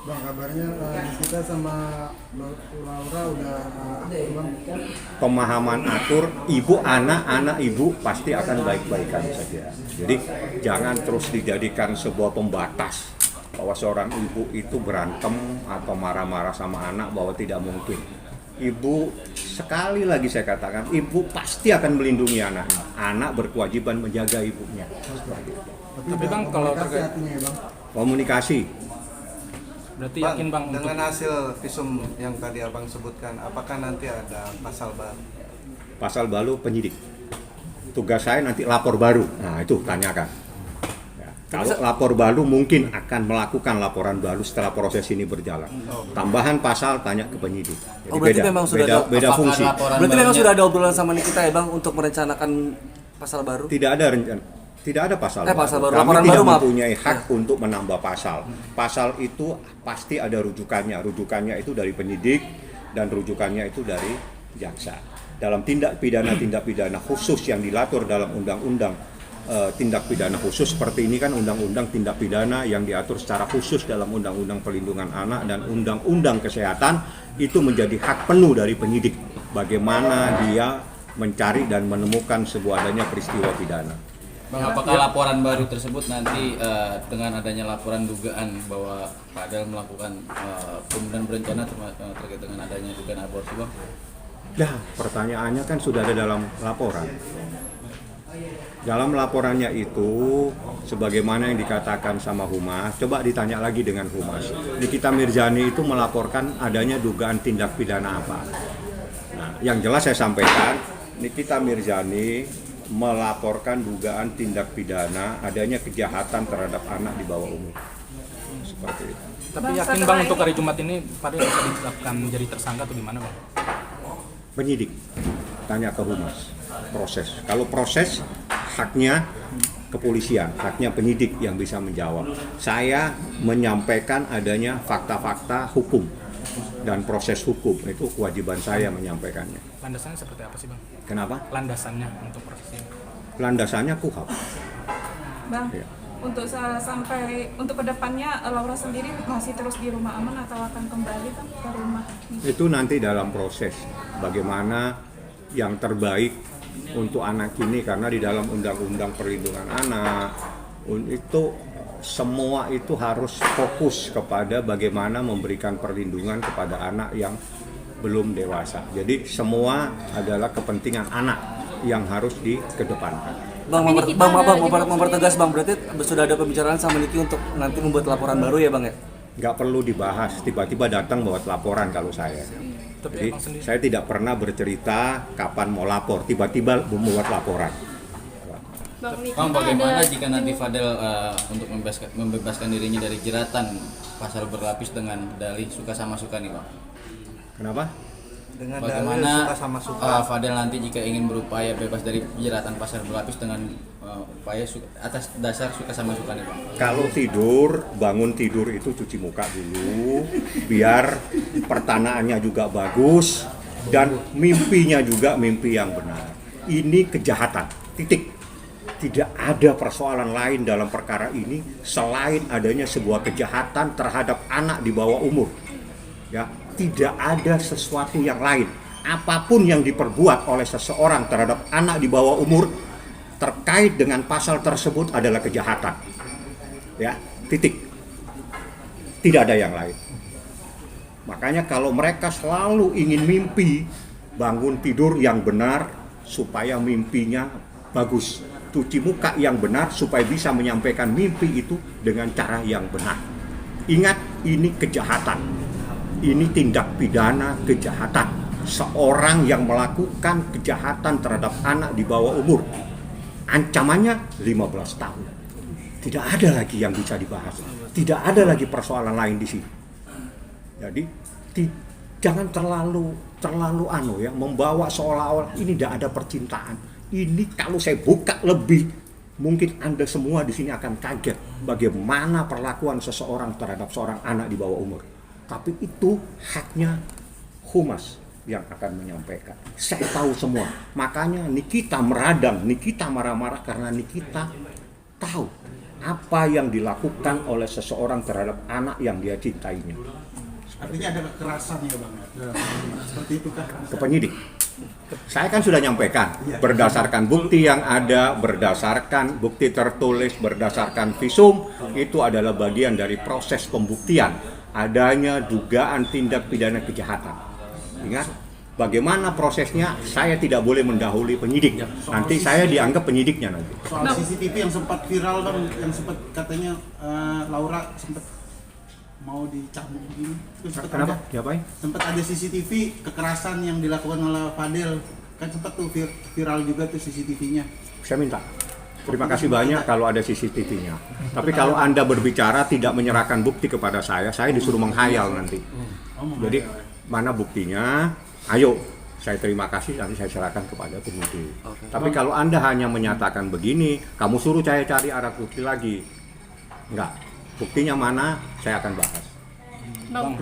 Bang, kabarnya kita sama Laura udah bang. Pemahaman atur ibu anak ibu pasti akan baik-baikan saja. Jadi jangan terus dijadikan sebuah pembatas bahwa seorang ibu itu berantem atau marah-marah sama anak, bahwa tidak mungkin. Ibu, sekali lagi saya katakan, ibu pasti akan melindungi anaknya. Anak berkewajiban menjaga ibunya. Tapi bang, kalau terkait artinya ya bang. Komunikasi. berarti Bang, yakin bang dengan untuk hasil visum yang tadi abang sebutkan, apakah nanti ada pasal baru? Pasal baru penyidik. Tugas saya nanti lapor baru. Nah itu tanyakan. Ya, kalau lapor baru mungkin akan melakukan laporan baru setelah proses ini berjalan. Tambahan pasal tanya ke penyidik. Jadi Oh, berarti memang sudah ada- beda fungsi. Berarti memang sudah ada obrolan sama Nikita ya bang untuk merencanakan pasal baru? Tidak ada rencana. Tidak ada pasal pasal baru. Kami Laporan tidak baru, maaf. mempunyai hak untuk menambah pasal. Pasal itu pasti ada rujukannya. Rujukannya itu dari penyidik dan rujukannya itu dari jaksa. Dalam tindak pidana khusus yang diatur dalam undang-undang tindak pidana khusus seperti ini kan, undang-undang tindak pidana yang diatur secara khusus dalam undang-undang perlindungan anak dan undang-undang kesehatan, itu menjadi hak penuh dari penyidik bagaimana dia mencari dan menemukan sebuah adanya peristiwa pidana. Bang, apakah laporan baru tersebut nanti dengan adanya laporan dugaan bahwa Pak Adel melakukan pembunuhan berencana terkait dengan adanya dugaan aborsi, Bang? Nah, pertanyaannya kan sudah ada dalam laporan. Dalam laporannya itu, sebagaimana yang dikatakan sama Humas, coba ditanya lagi dengan Humas. Nikita Mirzani itu melaporkan adanya dugaan tindak pidana apa? Nah, yang jelas saya sampaikan, Nikita Mirzani melaporkan dugaan tindak pidana adanya kejahatan terhadap anak di bawah umur. Seperti itu. tapi yakin bang untuk hari Jumat ini Pak Adel bisa ditetapkan menjadi tersangka atau gimana bang? Penyidik tanya ke Humas proses. Kalau proses haknya kepolisian, haknya penyidik yang bisa menjawab. Saya menyampaikan adanya fakta-fakta hukum dan proses hukum, itu kewajiban saya menyampaikannya. Landasannya seperti apa sih bang? Kenapa? Landasannya untuk proses ini? Landasannya KUHP. Bang, Ya. untuk sampai untuk kedepannya Laura sendiri masih terus di rumah aman atau akan kembali Bang ke rumah? Itu nanti dalam proses bagaimana yang terbaik untuk anak ini, karena di dalam undang-undang perlindungan anak itu semua itu harus fokus kepada bagaimana memberikan perlindungan kepada anak yang belum dewasa. Jadi semua adalah kepentingan anak yang harus dikedepankan. Bang, mempertegas bang, berarti sudah ada pembicaraan sama Niki untuk nanti membuat laporan baru ya bang ya? Nggak perlu dibahas, tiba-tiba datang buat laporan kalau saya. Jadi saya tidak pernah bercerita kapan mau lapor, tiba-tiba membuat laporan. Bang, bagaimana jika nanti Fadel untuk membebaskan dirinya dari jeratan pasal berlapis dengan dalih suka sama suka nih, Bang? Kenapa? Dengan Bagaimana dalil suka sama suka. Fadel nanti jika ingin berupaya bebas dari jeratan pasal berlapis dengan upaya atas dasar suka sama suka nih, Bang? Kalau tidur, bangun tidur itu cuci muka dulu, biar pertanaannya juga bagus dan mimpinya juga mimpi yang benar. Ini kejahatan, titik. Tidak ada persoalan lain dalam perkara ini selain adanya sebuah kejahatan terhadap anak di bawah umur. Ya, tidak ada sesuatu yang lain. Apapun yang diperbuat oleh seseorang terhadap anak di bawah umur terkait dengan pasal tersebut adalah kejahatan. Ya, titik. Tidak ada yang lain. Makanya kalau mereka selalu ingin mimpi, bangun tidur yang benar supaya mimpinya bagus. Cuci muka yang benar supaya bisa menyampaikan mimpi itu dengan cara yang benar. Ingat, ini kejahatan. Ini tindak pidana kejahatan. Seorang yang melakukan kejahatan terhadap anak di bawah umur, ancamannya 15 tahun. Tidak ada lagi yang bisa dibahas. Tidak ada lagi persoalan lain di sini. Jadi jangan terlalu membawa seolah-olah ini tidak ada percintaan. Ini kalau saya buka lebih, mungkin Anda semua di sini akan kaget bagaimana perlakuan seseorang terhadap seorang anak di bawah umur. Tapi itu haknya Humas yang akan menyampaikan. Saya tahu semua. Makanya Nikita meradang, Nikita marah-marah karena Nikita tahu apa yang dilakukan oleh seseorang terhadap anak yang dia cintainya. Artinya ada kekerasan ya Bang. Seperti itu kan. Ke penyidik. Saya kan sudah nyampaikan, berdasarkan bukti yang ada, berdasarkan bukti tertulis, berdasarkan visum, itu adalah bagian dari proses pembuktian adanya dugaan tindak pidana kejahatan. Ingat, bagaimana prosesnya, saya tidak boleh mendahului penyidik. Nanti saya dianggap penyidiknya nanti. Soal CCTV yang sempat viral Bang, yang sempat katanya Laura sempat mau dicambuk begini. Itu sempat Kenapa? ada- Diapain? Sempat ada CCTV kekerasan yang dilakukan oleh Fadel. Kan sempat tuh viral juga tuh CCTV-nya. Saya minta. Terima kasih banyak kalau ada CCTV-nya. Tapi kalau Anda berbicara tidak menyerahkan bukti kepada saya disuruh menghayal nanti. Jadi mana buktinya? Ayo, saya terima kasih, nanti saya serahkan kepada penyidik. Tapi kalau Anda hanya menyatakan begini, kamu suruh saya cari alat bukti lagi. Enggak. Buktinya mana? Saya akan bahas. Bang,